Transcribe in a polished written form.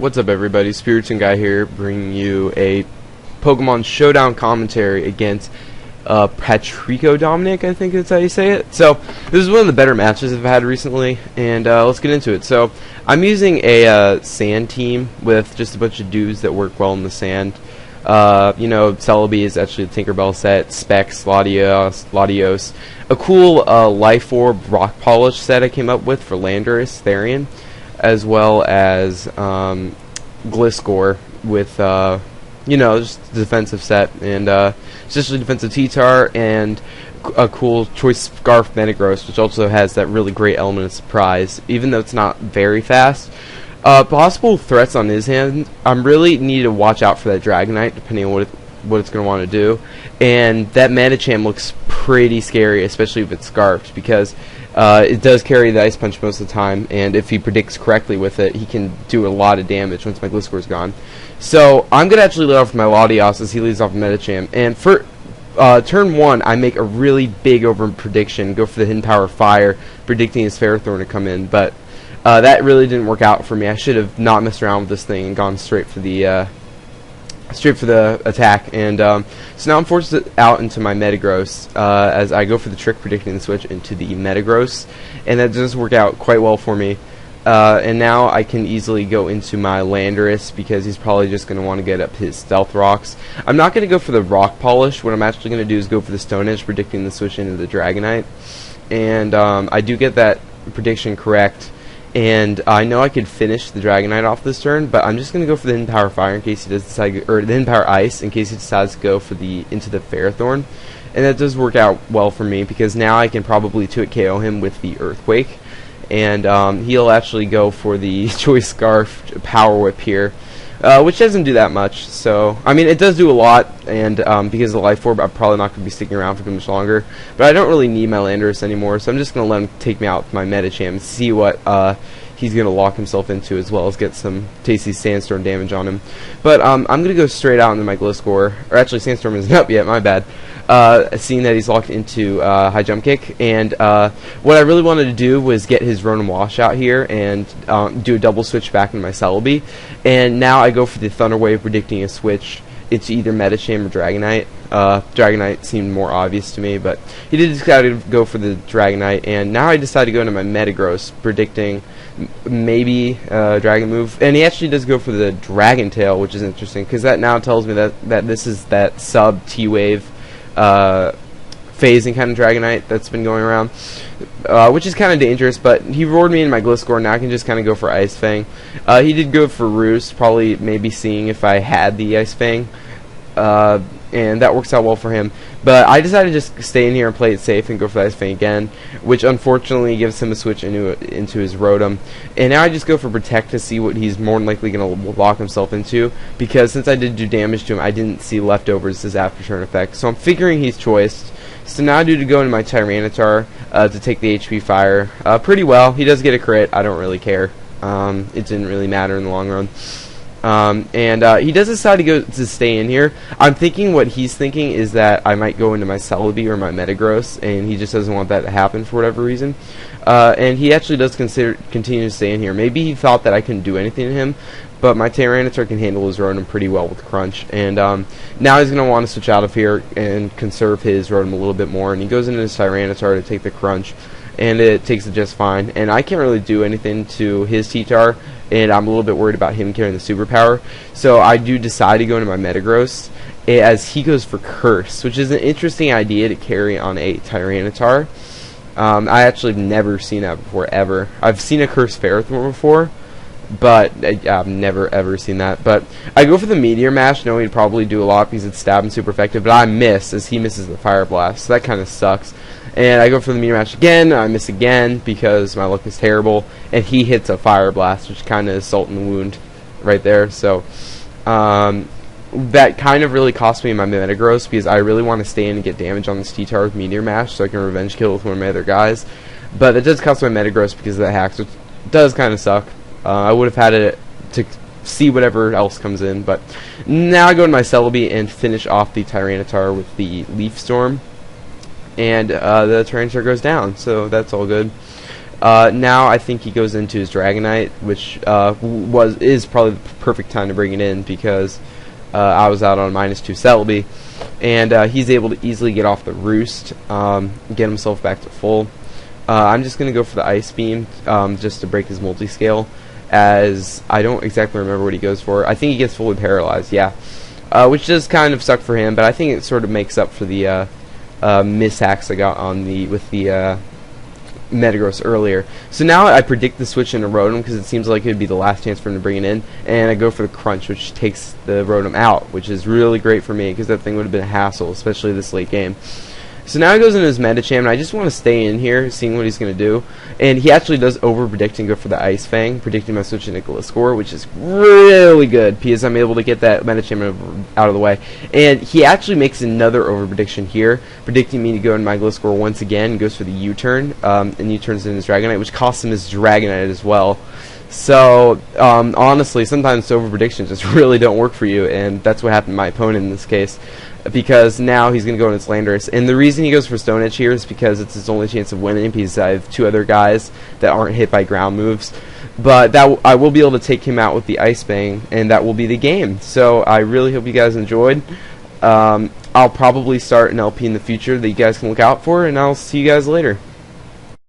What's up, everybody? Spiritomb guy here, bringing you a Pokemon Showdown commentary against Patrikodominic, I think that's how you say it. So this is one of the better matches I've had recently, and let's get into it. So I'm using a sand team with just a bunch of dudes that work well in the sand. You know, Celebi is actually the Tinkerbell set, Specs, Latios, a cool Life Orb Rock Polish set I came up with for Landorus-T, as well as Gliscor with, you know, just the defensive set, and essentially defensive T-Tar, and a cool Choice Scarf Metagross, which also has that really great element of surprise, even though it's not very fast. Possible threats on his hand, I'm really need to watch out for that Dragonite, depending on what it's going to want to do. And that Medicham looks pretty scary, especially if it's Scarfed, because it does carry the Ice Punch most of the time, and if he predicts correctly with it, he can do a lot of damage once my Gliscor's gone. So I'm going to actually lead off with my Latios as he leads off Medicham. And for turn 1, I make a really big over-prediction, go for the Hidden Power Fire, predicting his Ferrothorn to come in, but that really didn't work out for me. I should have not messed around with this thing and gone straight for the attack. And so now I'm forced out into my Metagross as I go for the trick, predicting the switch into the Metagross, and that does work out quite well for me. And now I can easily go into my Landorus, because he's probably just going to want to get up his Stealth Rocks. I'm not going to go for the Rock Polish. What I'm actually going to do is go for the Stone Edge, predicting the switch into the Dragonite. And I do get that prediction correct. And I know I could finish the Dragonite off this turn, but I'm just going to go for the Hidden Power Fire in case he does decide, or the Hidden Power Ice in case he decides to go for into the Ferrothorn. And that does work out well for me, because now I can probably 2-hit KO him with the Earthquake. And he'll actually go for the Choice Scarf Power Whip here, which doesn't do that much. So, I mean, it does do a lot, and because of the Life Orb, I'm probably not going to be sticking around for too much longer. But I don't really need my Landorus anymore, so I'm just going to let him take me out with my Medicham and see what he's going to lock himself into, as well as get some tasty Sandstorm damage on him. But I'm going to go straight out into my Gliscor, or actually Sandstorm isn't up yet, my bad. Seeing that he's locked into High Jump Kick, and what I really wanted to do was get his Rotom Wash out here and do a double switch back into my Celebi, and now I go for the Thunder Wave, predicting a switch into either Medicham or Dragonite. Dragonite seemed more obvious to me, but he did decide to go for the Dragonite, and now I decide to go into my Metagross, predicting maybe Dragon Move, and he actually does go for the Dragon Tail, which is interesting, because that now tells me that this is that sub T-Wave phasing kind of Dragonite that's been going around, which is kind of dangerous, but he roared me in my Gliscor. Now I can just kind of go for Ice Fang. He did go for Roost, probably maybe seeing if I had the Ice Fang, and that works out well for him. But I decided to just stay in here and play it safe and go for the Ice Fang again, which unfortunately gives him a switch into his Rotom. And now I just go for Protect to see what he's more than likely going to lock himself into, because since I did do damage to him, I didn't see Leftovers as after turn effect. So I'm figuring he's choiced. So now I do to go into my Tyranitar to take the HP Fire pretty well. He does get a crit. I don't really care. It didn't really matter in the long run. He does decide to stay in here. I'm thinking what he's thinking is that I might go into my Celebi or my Metagross, and he just doesn't want that to happen for whatever reason. And he actually does continue to stay in here. Maybe he thought that I couldn't do anything to him, but my Tyranitar can handle his Rotom pretty well with Crunch. And now he's going to want to switch out of here and conserve his Rotom a little bit more, and he goes into his Tyranitar to take the Crunch, and it takes it just fine. And I can't really do anything to his T-Tar, and I'm a little bit worried about him carrying the superpower. So I do decide to go into my Metagross, as he goes for Curse, which is an interesting idea to carry on a Tyranitar. I actually have never seen that before, ever. I've seen a Curse Ferrothorn before, but I've never ever seen that. But I go for the Meteor Mash, knowing he'd probably do a lot because it's stab and super effective, but I miss as he misses the Fire Blast, so that kind of sucks. And I go for the Meteor Mash again, I miss again because my luck is terrible, and he hits a Fire Blast, which kind of is salt in the wound right there. So that kind of really cost me my Metagross, because I really want to stay in and get damage on this T-Tar with Meteor Mash so I can revenge kill with one of my other guys. But it does cost my Metagross because of the hacks, which does kind of suck. I would have had it to see whatever else comes in, but now I go to my Celebi and finish off the Tyranitar with the Leaf Storm, and the Tyranitar goes down, so that's all good. Now I think he goes into his Dragonite, which is probably the perfect time to bring it in because I was out on -2 Celebi, and he's able to easily get off the Roost, get himself back to full. I'm just going to go for the Ice Beam just to break his multi-scale, as I don't exactly remember what he goes for. I think he gets fully paralyzed, yeah. Which does kind of suck for him, but I think it sort of makes up for the mishacks I got on with the Metagross earlier. So now I predict the switch into Rotom because it seems like it would be the last chance for him to bring it in, and I go for the Crunch, which takes the Rotom out, which is really great for me because that thing would have been a hassle, especially this late game. So now he goes into his Medicham, and I just want to stay in here, seeing what he's going to do. And he actually does over-predict and go for the Ice Fang, predicting my switch into Gliscor, which is really good because I'm able to get that Medicham out of the way. And he actually makes another over-prediction here, predicting me to go in my Gliscor once again, and goes for the U-turn, and U-turns in his Dragonite, which costs him his Dragonite as well. So, honestly, sometimes over-predictions just really don't work for you, and that's what happened to my opponent in this case, because now he's going to go in his Landorus. And the reason he goes for Stone Edge here is because it's his only chance of winning, because I have 2 other guys that aren't hit by ground moves. But I will be able to take him out with the Ice Fang, and that will be the game. So, I really hope you guys enjoyed. I'll probably start an LP in the future that you guys can look out for, and I'll see you guys later.